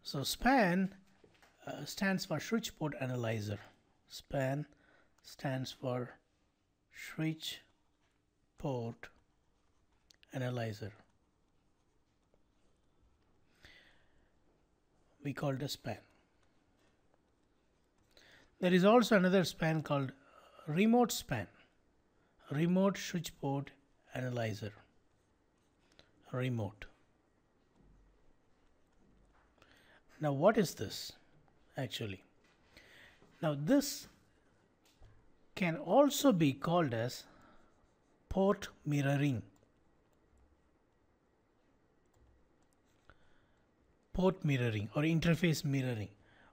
So SPAN stands for switch port analyzer. SPAN stands for switch port analyzer. We call it a SPAN. There is also another SPAN called remote SPAN, remote switch port analyzer. Remote. Now what is this actually? Now this can also be called as port mirroring. Port mirroring or interface mirroring,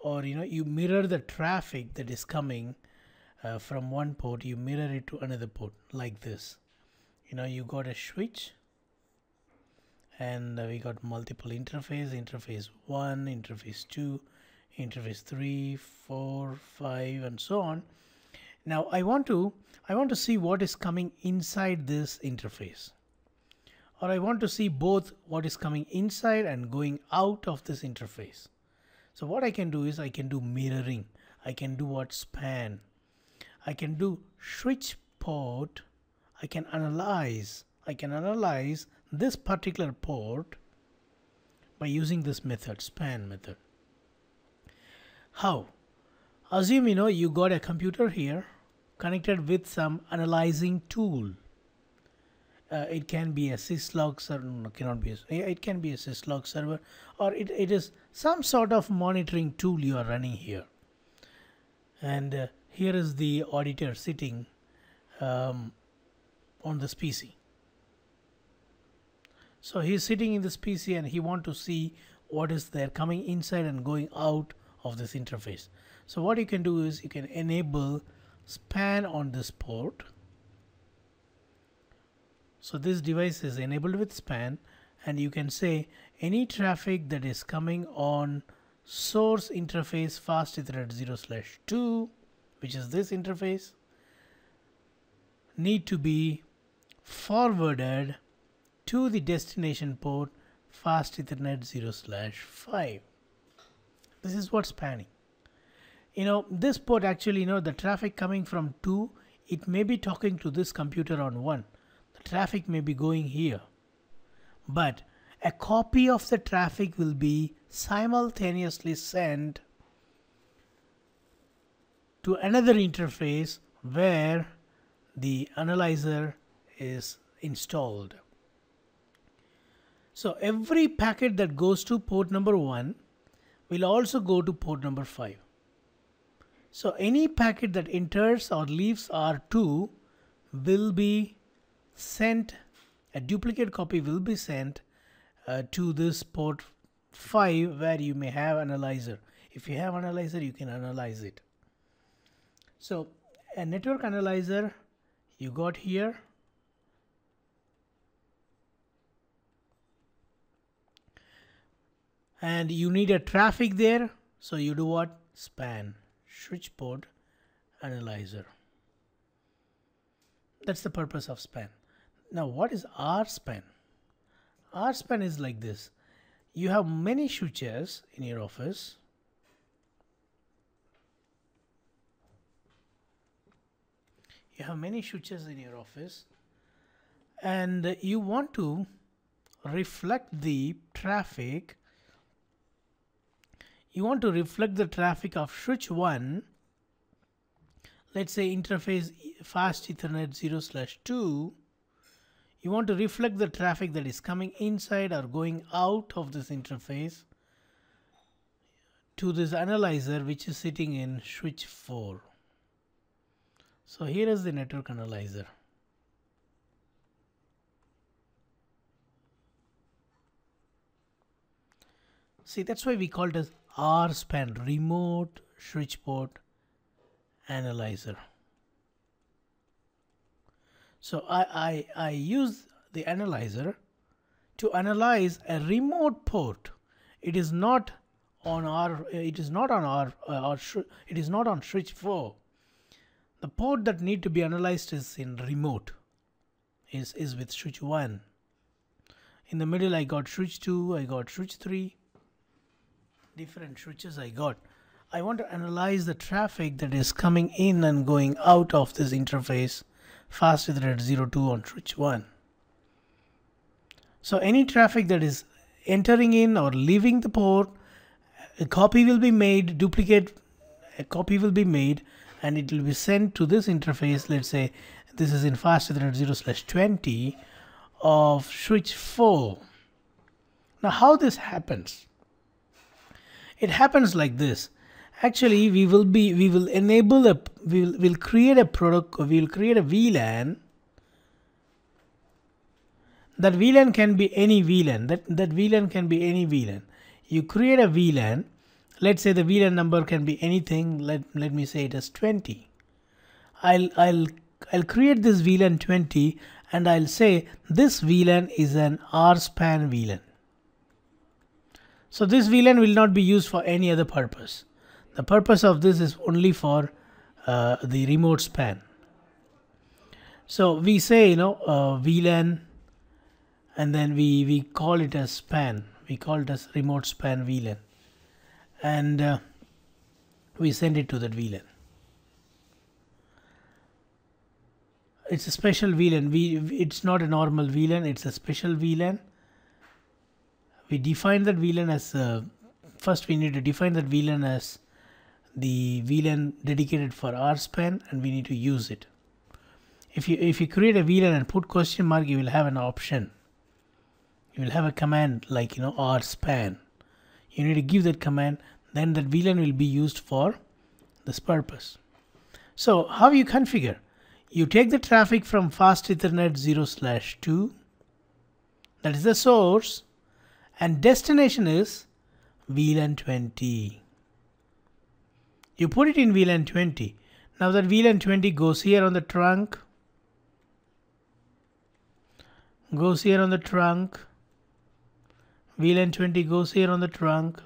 or you mirror the traffic that is coming from one port, you mirror it to another port like this. You got a switch and we got multiple interface 1, interface 2, interface 3, 4, 5 and so on. Now I want to see what is coming inside this interface, or I want to see both what is coming inside and going out of this interface. So what I can do is I can do mirroring. I can do what SPAN. I can do switch port. I can analyze this particular port by using this method, SPAN method. How? Assume you got a computer here connected with some analyzing tool. It can be a syslog server, no, cannot be it can be a syslog server, or it is some sort of monitoring tool you are running here. And here is the auditor sitting on this PC. So he's sitting in this PC and he want to see what is there coming inside and going out of this interface. So what you can do is you can enable SPAN on this port. So this device is enabled with SPAN, and you can say any traffic that is coming on source interface fast Ethernet 0/2, which is this interface, need to be forwarded to the destination port fast Ethernet 0/5. This is what's spanning. This port actually, the traffic coming from 2, it may be talking to this computer on 1. The traffic may be going here, but a copy of the traffic will be simultaneously sent to another interface where the analyzer is installed. So every packet that goes to port number 1 will also go to port number 5. So any packet that enters or leaves R2 will be sent, a duplicate copy will be sent to this port 5 where you may have analyzer. If you have analyzer, you can analyze it. So a network analyzer you got here. And you need a traffic there, so you do what? SPAN, switch port analyzer. That's the purpose of SPAN. Now what is RSPAN? RSPAN is like this. You have many switches in your office. And you want to reflect the traffic. You want to reflect the traffic of switch 1, let's say interface fast Ethernet 0/2. You want to reflect the traffic that is coming inside or going out of this interface to this analyzer which is sitting in switch 4. So here is the network analyzer. See, that's why we call it as RSPAN, remote switch port analyzer. So I use the analyzer to analyze a remote port. It is not on switch 4. The port that need to be analyzed is in remote, is with switch 1. In the middle I got switch 2, I got switch 3. different switches I got. I want to analyze the traffic that is coming in and going out of this interface fast Ethernet 02 on switch 1. So any traffic that is entering in or leaving the port, a copy will be made, a copy will be made, and it will be sent to this interface. Let's say this is in fast Ethernet 0/20 of switch 4. Now how this happens? It happens like this. Actually, we will create a VLAN. That VLAN can be any VLAN. That VLAN can be any VLAN. You create a VLAN. Let's say the VLAN number can be anything. Let me say it as 20. I'll create this VLAN 20 and I'll say this VLAN is an RSPAN VLAN. So this VLAN will not be used for any other purpose. The purpose of this is only for the remote span. So we say VLAN, and then we call it as span. We call it as remote span VLAN, and we send it to that VLAN. It's a special VLAN. It's not a normal VLAN. It's a special VLAN. We define that VLAN as first we need to define that VLAN as the VLAN dedicated for RSPAN, and we need to use it. If you create a VLAN and put question mark, you will have an option. You will have a command like RSPAN. You need to give that command, then that VLAN will be used for this purpose. So how you configure? You take the traffic from fast Ethernet 0/2, that is the source, and destination is VLAN 20. You put it in VLAN 20. Now that VLAN 20 goes here on the trunk, VLAN 20 goes here on the trunk,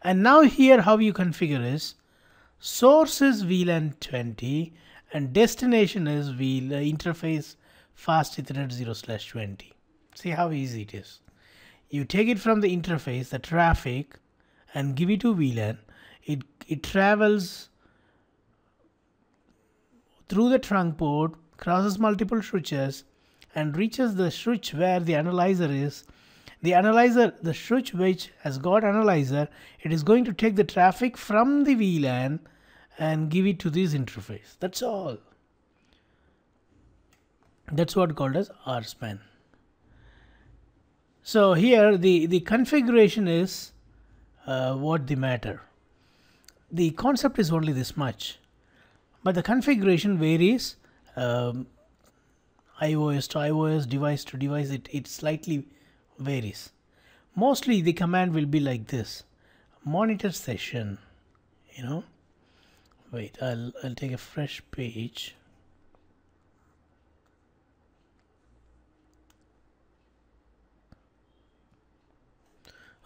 and now here how you configure is source is VLAN 20 and destination is interface fast Ethernet 0/20. See how easy it is. You take it from the interface, the traffic, and give it to VLAN. It travels through the trunk port, crosses multiple switches, and reaches the switch where the analyzer is. The switch which has got analyzer, it is going to take the traffic from the VLAN and give it to this interface. That's all. That's what called as RSPAN. So here the configuration is what the matter. The concept is only this much, but the configuration varies iOS to iOS, device to device. It slightly varies. Mostly the command will be like this: monitor session. Wait, I'll take a fresh page.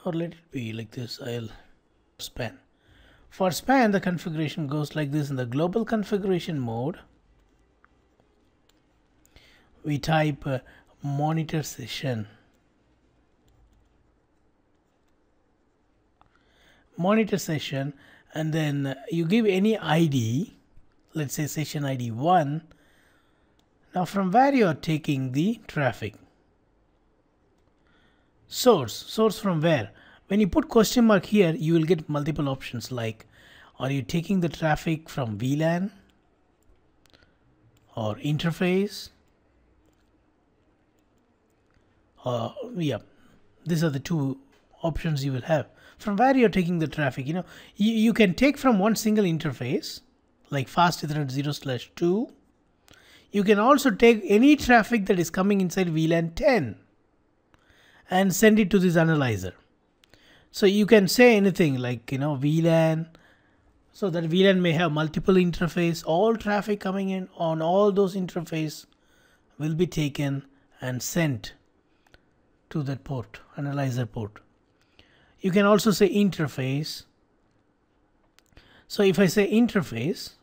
Or let it be like this. I'll span. For span, the configuration goes like this. In the global configuration mode, we type monitor session. Monitor session, and then you give any ID. Let's say session ID 1. Now from where you are taking the traffic? Source from where? When you put question mark here, you will get multiple options like, are you taking the traffic from VLAN or interface? Yeah, these are the two options you will have. From where you're taking the traffic, you can take from one single interface like fast Ethernet 0/2. You can also take any traffic that is coming inside VLAN 10 and send it to this analyzer. So you can say anything like VLAN, so that VLAN may have multiple interface. All traffic coming in on all those interface will be taken and sent to that port, analyzer port. You can also say interface. So if I say interface,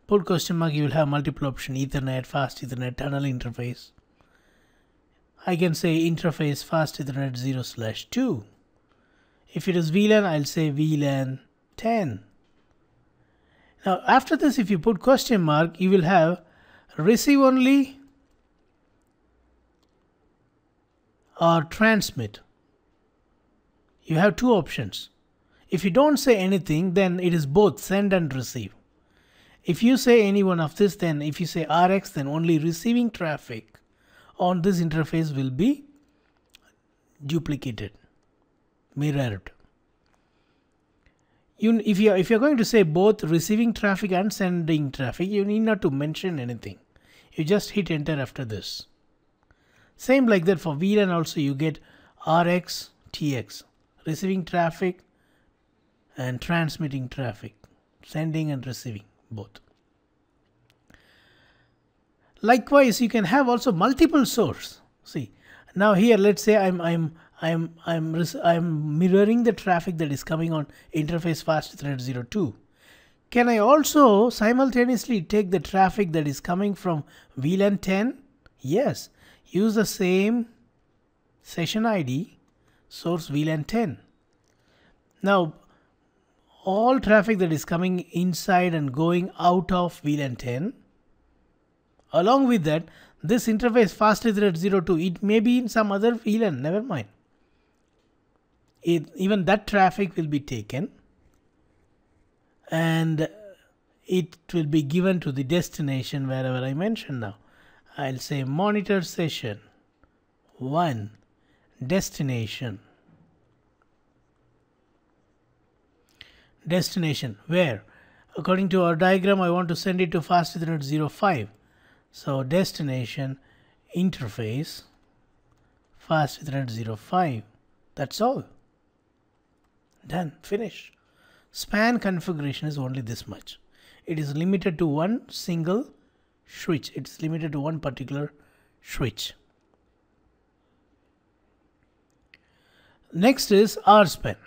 put question mark, you will have multiple options: Ethernet, fast Ethernet, tunnel interface. I can say interface fast Ethernet 0/2. If it is VLAN, I'll say VLAN 10. Now after this, if you put question mark, you will have receive only or transmit. You have two options. If you don't say anything, then it is both send and receive. If you say any one of this, then if you say RX, then only receiving traffic on this interface will be duplicated, mirrored. If you're going to say both receiving traffic and sending traffic, you need not to mention anything. You just hit enter after this. Same like that for VLAN also, you get RX, TX, receiving traffic and transmitting traffic, sending and receiving both. Likewise, you can have also multiple source. See, now here let's say I'm mirroring the traffic that is coming on interface fast thread 02. Can I also simultaneously take the traffic that is coming from VLAN 10? Yes. Use the same session ID, source VLAN 10. Now, all traffic that is coming inside and going out of VLAN 10, along with that, this interface fast thread 02, it may be in some other VLAN, never mind. Even that traffic will be taken and it will be given to the destination wherever I mentioned now. I'll say monitor session 1 destination. Destination where? According to our diagram, I want to send it to fast thread 05. So destination interface fast thread 05. That's all. Done. Finish. Span configuration is only this much. It is limited to one single switch. It's limited to one particular switch. Next is RSPAN.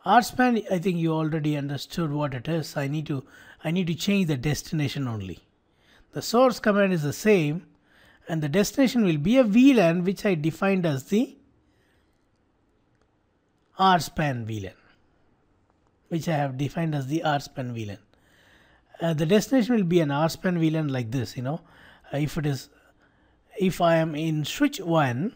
RSPAN, I think you already understood what it is. I need to change the destination only. The source command is the same and the destination will be a VLAN which I defined as the RSPAN VLAN, which I have defined as the RSPAN VLAN. The destination will be an RSPAN VLAN like this, if I am in switch 1,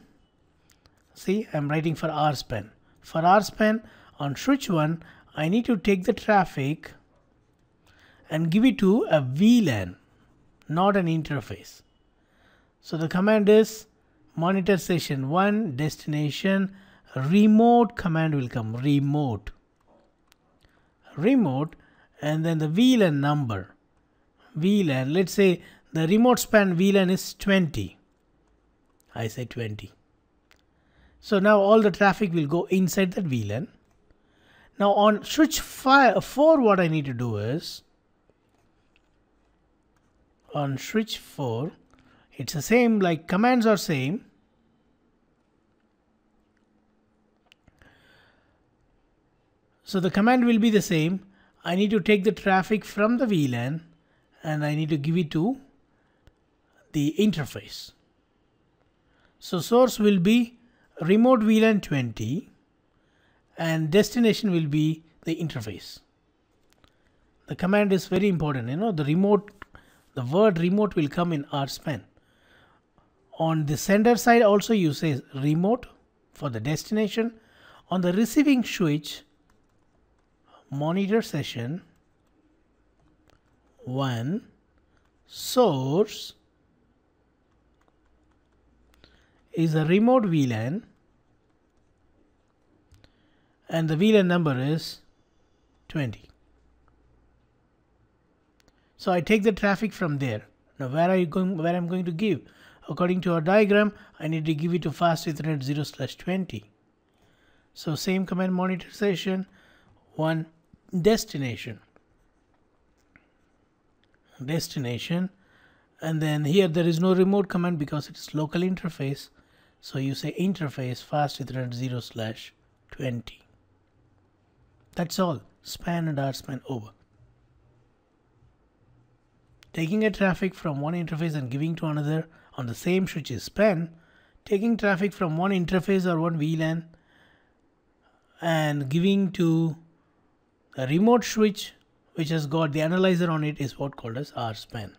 see, I'm writing for RSPAN. For RSPAN on switch 1, I need to take the traffic and give it to a VLAN, not an interface. So the command is monitor session 1 destination remote command will come, remote, and then the VLAN number, VLAN, let's say the remote span VLAN is 20. I say 20. So now all the traffic will go inside that VLAN. Now on switch 4, what I need to do is, on switch 4, it's the same, like commands are same. So the command will be the same. I need to take the traffic from the VLAN and I need to give it to the interface. So source will be remote VLAN 20 and destination will be the interface. The command is very important. The word remote will come in RSPAN. On the sender side also you say remote for the destination. On the receiving switch, monitor session 1 source is a remote VLAN and the VLAN number is 20. So I take the traffic from there. Now where I'm going to give? According to our diagram, I need to give it to fast thread 0/20. So same command, monitor session 1 destination, and then here there is no remote command because it's local interface. So you say interface fast thread 0/20. That's all. Span and RSPAN over. Taking a traffic from one interface and giving to another on the same switch is span. Taking traffic from one interface or one VLAN and giving to a remote switch which has got the analyzer on it is what called as RSPAN.